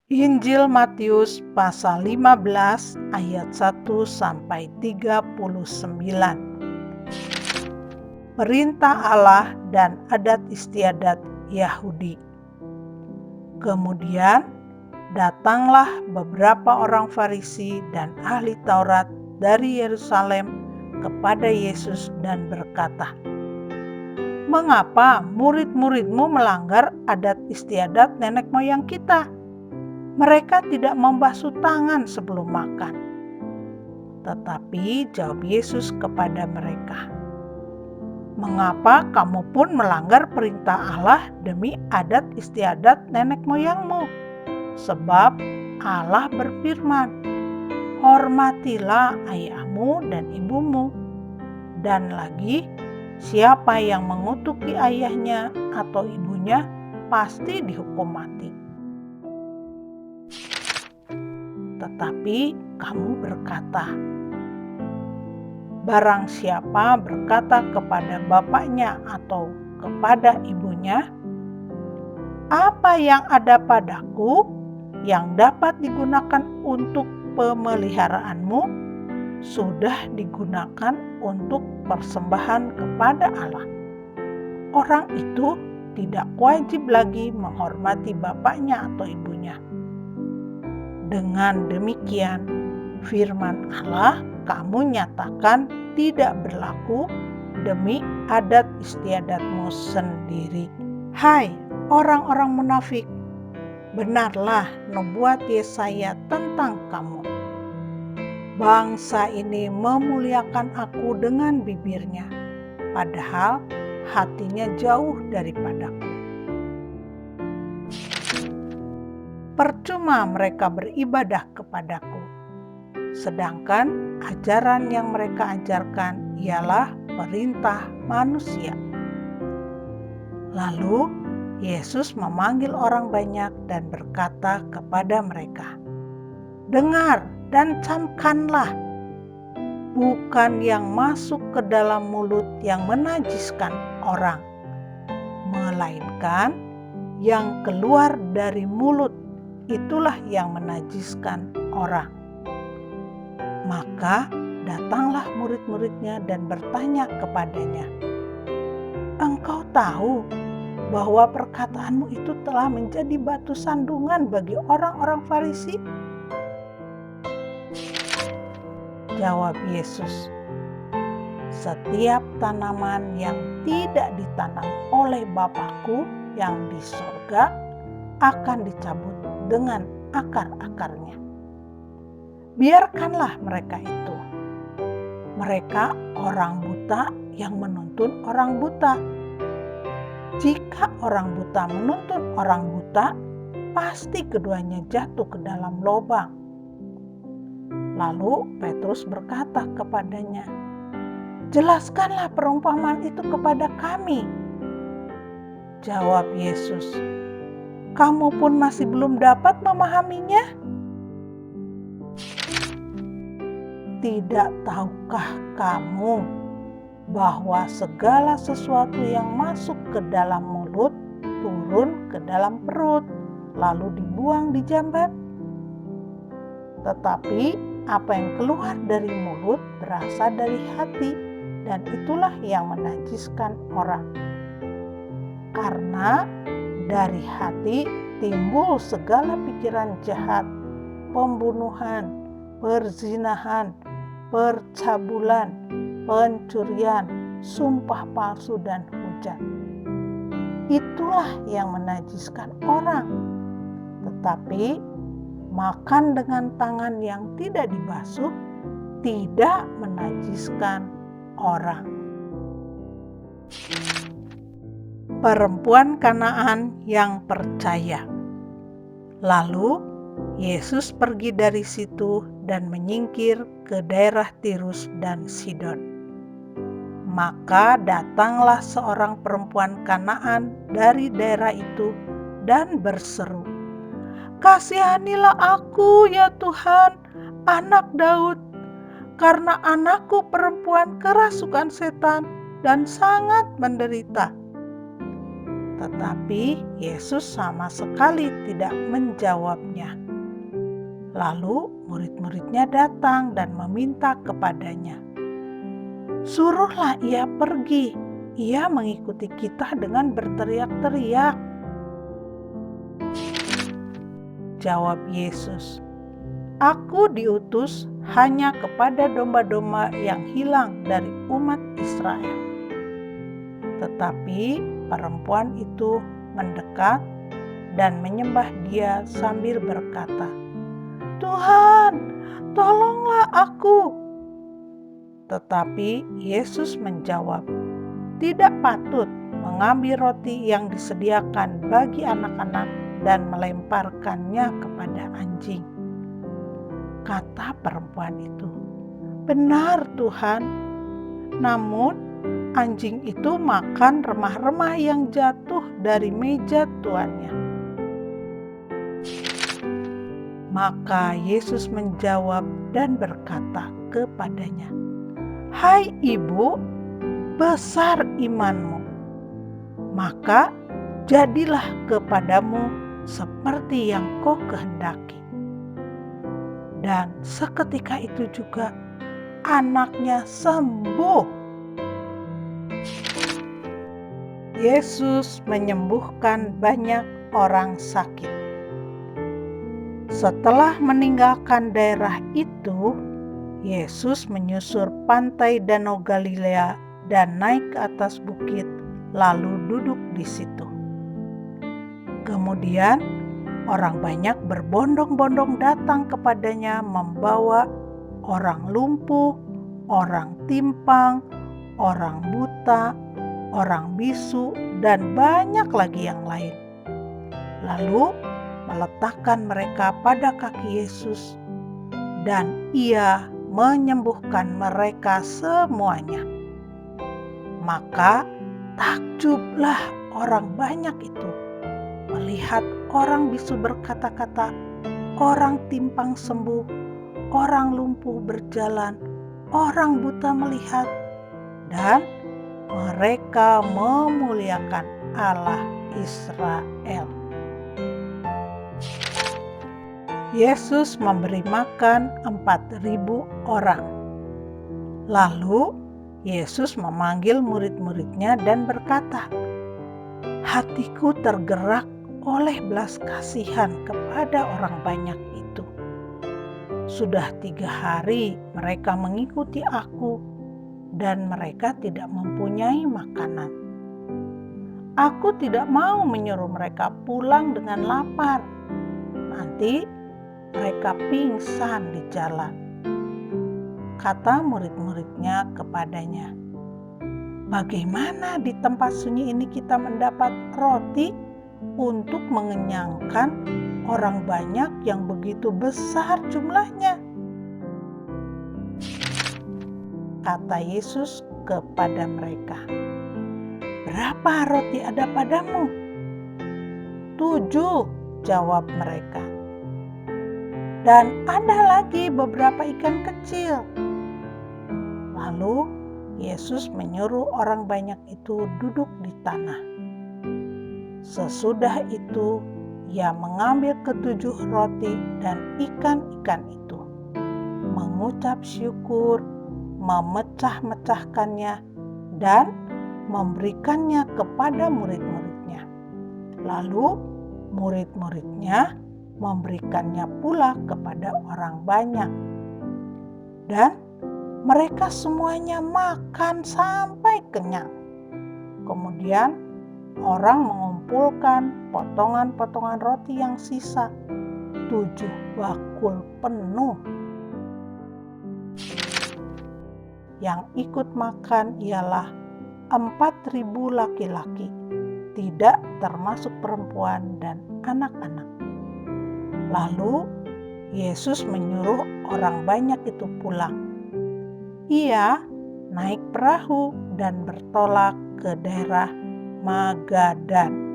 Injil Matius pasal 15 ayat 1 sampai 39. Perintah Allah dan adat istiadat Yahudi. Kemudian datanglah beberapa orang Farisi dan ahli Taurat dari Yerusalem kepada Yesus dan berkata, "Mengapa murid-muridmu melanggar adat istiadat nenek moyang kita? Mereka tidak membasuh tangan sebelum makan." Tetapi jawab Yesus kepada mereka, "Mengapa kamu pun melanggar perintah Allah demi adat istiadat nenek moyangmu? Sebab Allah berfirman, 'Hormatilah ayahmu dan ibumu,' dan lagi, siapa yang mengutuki ayahnya atau ibunya pasti dihukum mati. Tetapi kamu berkata, barang siapa berkata kepada bapaknya atau kepada ibunya, 'Apa yang ada padaku yang dapat digunakan untuk pemeliharaanmu, sudah digunakan untuk persembahan kepada Allah,' orang itu tidak wajib lagi menghormati bapaknya atau ibunya. Dengan demikian, firman Allah kamu nyatakan tidak berlaku demi adat istiadatmu sendiri. Hai orang-orang munafik, benarlah nubuat Yesaya tentang kamu. Bangsa ini memuliakan aku dengan bibirnya, padahal hatinya jauh daripadaku. Percuma mereka beribadah kepadaku, sedangkan ajaran yang mereka ajarkan ialah perintah manusia." Lalu Yesus memanggil orang banyak dan berkata kepada mereka, "Dengar dan camkanlah, bukan yang masuk ke dalam mulut yang menajiskan orang, melainkan yang keluar dari mulut, itulah yang menajiskan orang." Maka datanglah murid-muridnya dan bertanya kepadanya, "Engkau tahu bahwa perkataanmu itu telah menjadi batu sandungan bagi orang-orang Farisi?" Jawab Yesus, "Setiap tanaman yang tidak ditanam oleh Bapa-Ku yang di sorga akan dicabut dengan akar-akarnya. Biarkanlah mereka itu. Mereka orang buta yang menuntun orang buta. Jika orang buta menuntun orang buta, pasti keduanya jatuh ke dalam lubang." Lalu Petrus berkata kepadanya, "Jelaskanlah perumpamaan itu kepada kami." Jawab Yesus, "Kamu pun masih belum dapat memahaminya? Tidak tahukah kamu bahwa segala sesuatu yang masuk ke dalam mulut turun ke dalam perut, lalu dibuang di jamban? Tetapi apa yang keluar dari mulut berasal dari hati, dan itulah yang menajiskan orang. Karena dari hati timbul segala pikiran jahat, pembunuhan, perzinahan, percabulan, pencurian, sumpah palsu, dan hujat. Itulah yang menajiskan orang. Tetapi makan dengan tangan yang tidak dibasuh tidak menajiskan orang." Perempuan Kanaan yang percaya. Lalu Yesus pergi dari situ dan menyingkir ke daerah Tirus dan Sidon. Maka datanglah seorang perempuan Kanaan dari daerah itu dan berseru, "Kasihanilah aku ya Tuhan, anak Daud, karena anakku perempuan kerasukan setan dan sangat menderita." Tetapi Yesus sama sekali tidak menjawabnya. Lalu murid-muridnya datang dan meminta kepadanya, "Suruhlah ia pergi, ia mengikuti kita dengan berteriak-teriak." Jawab Yesus, "Aku diutus hanya kepada domba-domba yang hilang dari umat Israel." Tetapi perempuan itu mendekat dan menyembah Dia sambil berkata, "Tuhan, tolonglah aku." Tetapi Yesus menjawab, "Tidak patut mengambil roti yang disediakan bagi anak-anak dan melemparkannya kepada anjing." Kata perempuan itu, "Benar Tuhan, namun anjing itu makan remah-remah yang jatuh dari meja tuannya." Maka Yesus menjawab dan berkata kepadanya, "Hai ibu, besar imanmu, maka jadilah kepadamu seperti yang kau kehendaki." Dan seketika itu juga anaknya sembuh. Yesus menyembuhkan banyak orang sakit. Setelah meninggalkan daerah itu, Yesus menyusur pantai Danau Galilea dan naik ke atas bukit, lalu duduk di situ. Kemudian orang banyak berbondong-bondong datang kepadanya membawa orang lumpuh, orang timpang, orang buta, orang bisu, dan banyak lagi yang lain. Lalu meletakkan mereka pada kaki Yesus, dan Ia menyembuhkan mereka semuanya. Maka takjublah orang banyak itu melihat orang bisu berkata-kata, orang timpang sembuh, orang lumpuh berjalan, orang buta melihat, dan mereka memuliakan Allah Israel. Yesus memberi makan 4.000 orang. Lalu Yesus memanggil murid-muridnya dan berkata, "Hatiku tergerak oleh belas kasihan kepada orang banyak itu. Sudah 3 hari mereka mengikuti aku dan mereka tidak mempunyai makanan. Aku tidak mau menyuruh mereka pulang dengan lapar. Nanti mereka pingsan di jalan." Kata murid-muridnya kepadanya, "Bagaimana di tempat sunyi ini kita mendapat roti untuk mengenyangkan orang banyak yang begitu besar jumlahnya?" Kata Yesus kepada mereka, "Berapa roti ada padamu?" "7," jawab mereka. "Dan ada lagi beberapa ikan kecil." Lalu Yesus menyuruh orang banyak itu duduk di tanah. Sesudah itu Ia mengambil 7 roti dan ikan-ikan itu, mengucap syukur, memecah-mecahkannya, dan memberikannya kepada murid-muridnya. Lalu murid-muridnya memberikannya pula kepada orang banyak. Dan mereka semuanya makan sampai kenyang. Kemudian orang mengumpulkan potongan-potongan roti yang sisa, 7 bakul penuh. Yang ikut makan ialah 4.000 laki-laki, tidak termasuk perempuan dan anak-anak. Lalu Yesus menyuruh orang banyak itu pulang. Ia naik perahu dan bertolak ke daerah Magadan.